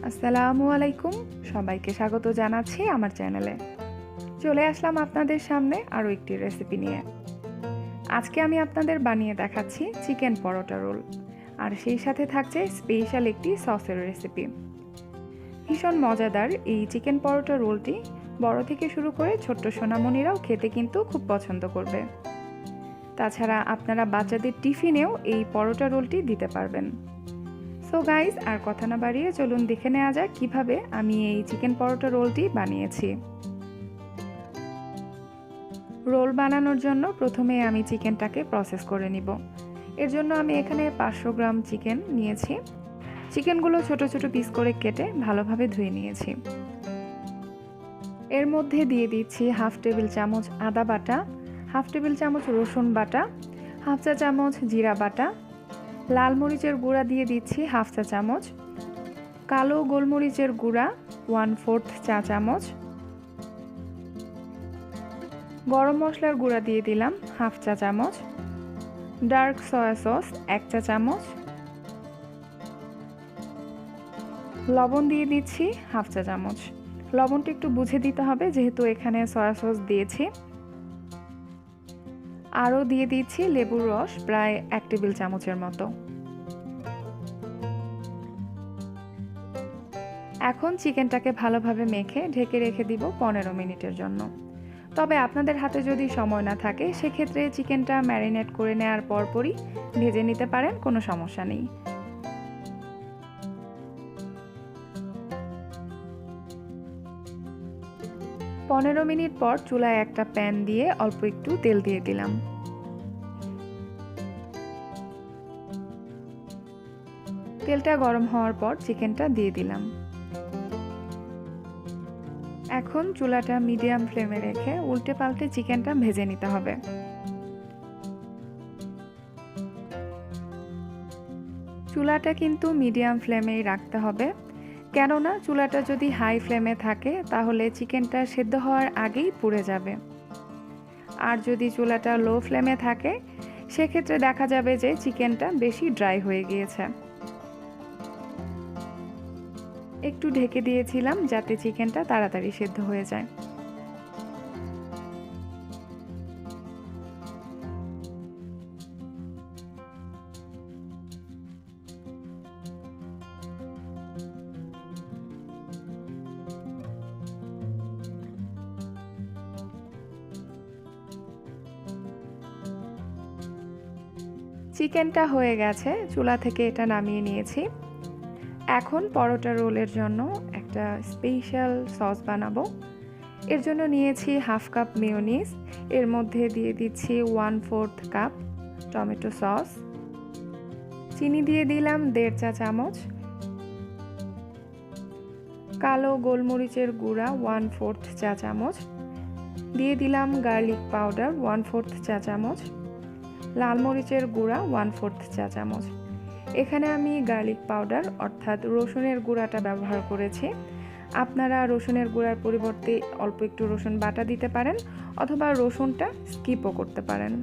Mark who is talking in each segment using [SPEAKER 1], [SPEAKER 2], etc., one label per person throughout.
[SPEAKER 1] আসসালামু আলাইকুম, সবাইকে স্বাগত জানাচ্ছি আমার চ্যানেলে। চলে আসলাম আপনাদের সামনে আরও একটি রেসিপি নিয়ে। আজকে আমি আপনাদের বানিয়ে দেখাচ্ছি চিকেন পরোটা রোল, আর সেই সাথে থাকছে স্পেশাল একটি সসের রেসিপি। ভীষণ মজাদার এই চিকেন পরোটা রোলটি বড় থেকে শুরু করে ছোট্ট সোনামণিরাও খেতে কিন্তু খুব পছন্দ করবে। তাছাড়া আপনারা বাচ্চাদের টিফিনেও এই পরোটা রোলটি দিতে পারবেন। সো গাইজ, আর কথা না বাড়িয়ে চলুন দেখে নেওয়া যাক কিভাবে আমি এই চিকেন পরোটা রোলটি বানিয়েছি। রোল বানানোর জন্য প্রথমে আমি চিকেনটাকে প্রসেস করে নিব। এর জন্য আমি এখানে 500 গ্রাম চিকেন নিয়েছি। চিকেনগুলো ছোট ছোট পিস করে কেটে ভালোভাবে ধুয়ে নিয়েছি। এর মধ্যে দিয়ে দিচ্ছি হাফ টেবিল চামচ আদা বাটা, হাফ টেবিল চামচ রসুন বাটা, হাফ চা চামচ জিরা বাটা, লাল মরিচের গুঁড়া দিয়ে দিচ্ছি হাফ চা চামচ, কালো গোলমরিচের গুঁড়া 1/4 চা চামচ, গরম মশলার গুঁড়া দিয়ে দিলাম হাফ চা চামচ, ডার্ক সয়া সস 1 চা চামচ, লবণ দিয়ে দিচ্ছি হাফ চা চামচ। লবণটা একটু বুঝে দিতে হবে যেহেতু এখানে সয়া সস দিয়েছি। আরও দিয়ে দিচ্ছি লেবুর রস প্রায় 1 টেবিল চামচের মতো। এখন চিকেনটাকে ভালোভাবে মেখে ঢেকে রেখে দিব 15 মিনিটের জন্য। তবে আপনাদের হাতে যদি সময় না থাকে সেক্ষেত্রে চিকেনটা ম্যারিনেট করে নেওয়ার পরপরই ভেজে নিতে পারেন, কোনো সমস্যা নেই। পনেরো মিনিট পর চুলায় একটা প্যান দিয়ে অল্প একটু তেল দিয়ে দিলাম। তেলটা গরম হওয়ার পর চিকেনটা দিয়ে দিলাম। এখন চুলাটা মিডিয়াম ফ্লেমে রেখে উল্টে পাল্টে চিকেনটা ভেজে নিতে হবে। চুলাটা কিন্তু মিডিয়াম ফ্লেমেই রাখতে হবে, কেননা চুলাটা যদি হাই ফ্লেমে থাকে তাহলে চিকেনটা সেদ্ধ হওয়ার আগেই পুড়ে যাবে। আর যদি চুলাটা লো ফ্লেমে থাকে সেক্ষেত্রে দেখা যাবে যে চিকেনটা বেশি ড্রাই হয়ে গিয়েছে। একটু ঢেকে দিয়েছিলাম যাতে চিকেনটা তাড়াতাড়ি সেদ্ধ হয়ে যায়। চিকেনটা হয়ে গেছে, চুলা থেকে এটা নামিয়ে নিয়েছি। এখন পরোটা রোলের জন্য একটা স্পেশাল সস বানাবো। এর জন্য নিয়েছি হাফ কাপ মেয়োনিজ, এর মধ্যে দিয়ে দিচ্ছি 1/4 কাপ টমেটো সস, চিনি দিয়ে দিলাম 1.5 চা চামচ, কালো গোলমরিচের গুঁড়া 1/4 চা চামচ, দিয়ে দিলাম গার্লিক পাউডার 1/4 চা চামচ, লাল মরিচের গুঁড়া 1/4 চা চামচ। এখানে আমি গার্লিক পাউডার অর্থাৎ রসুনের গুঁড়াটা ব্যবহার করেছি। আপনারা রসুনের গুঁড়ার পরিবর্তে অল্প একটু রসুন বাটা দিতে পারেন অথবা রসুনটা স্কিপও করতে পারেন।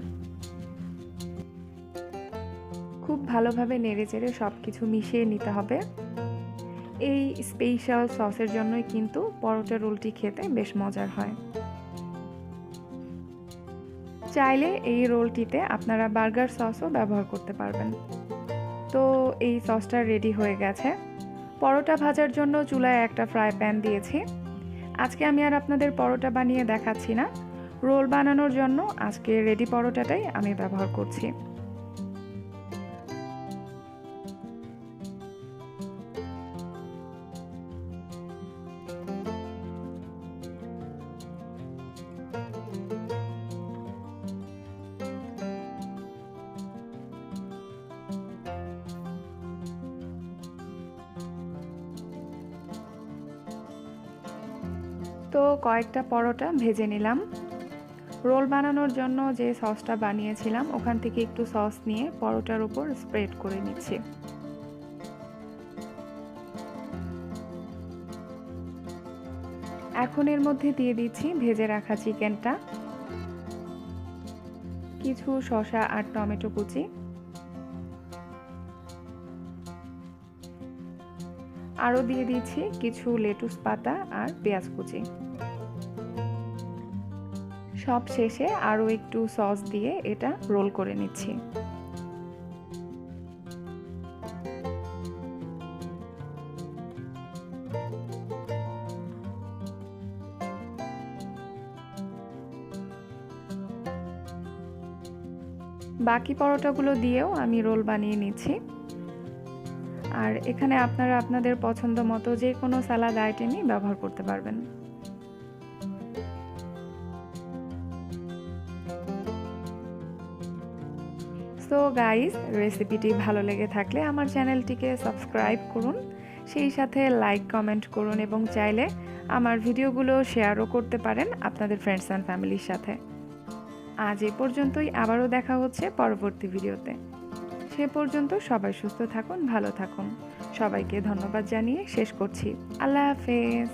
[SPEAKER 1] খুব ভালোভাবে নেড়েচেড়ে সব কিছু মিশিয়ে নিতে হবে। এই স্পেশাল সসের জন্যই কিন্তু পরোটা রোলটি খেতে বেশ মজার হয়। চাইলে এই রোলটিতে আপনারা বার্গার সসও ব্যবহার করতে পারবেন। তো এই সসটা রেডি হয়ে গেছে। পরোটা ভাজার জন্য চুলায় একটা ফ্রাই প্যান দিয়েছি। আজকে আমি আর আপনাদের পরোটা বানিয়ে দেখাচ্ছি না, রোল বানানোর জন্য আজকে রেডি পরোটাটাই আমি ব্যবহার করছি। তো কয়েকটা পরোটা ভেজে নিলাম। রোল বানানোর জন্য যে সসটা বানিয়েছিলাম ওখান থেকে একটু সস নিয়ে পরোটার উপর স্প্রেড করে নিচ্ছি। এখন এর মধ্যে দিয়ে দিচ্ছি ভেজে রাখা চিকেনটা, কিছু শসা আর টমেটো কুচি, আরও দিয়ে দিচ্ছি কিছু লেটুস পাতা আর পেঁয়াজ কুচি। সব শেষে আরও একটু সস দিয়ে এটা রোল করে নিচ্ছি। বাকি পরোটাগুলো দিয়েও আমি রোল বানিয়ে নিচ্ছি। আর এখানে আপনারা আপনাদের পছন্দ মতো যে কোনো সালাদ আইটেমই ব্যবহার করতে পারবেন। সো গাইস, রেসিপিটি ভালো লেগে থাকলে আমার চ্যানেলটিকে সাবস্ক্রাইব করুন, সেই সাথে লাইক কমেন্ট করুন এবং চাইলে আমার ভিডিওগুলো শেয়ারও করতে পারেন আপনাদের ফ্রেন্ডস অ্যান্ড ফ্যামিলির সাথে। আজ এ পর্যন্তই, আবারও দেখা হচ্ছে পরবর্তী ভিডিওতে। সে পর্যন্ত সবাই সুস্থ থাকুন, ভালো থাকুন। সবাইকে ধন্যবাদ জানিয়ে শেষ করছি। আল্লাহ হাফেজ।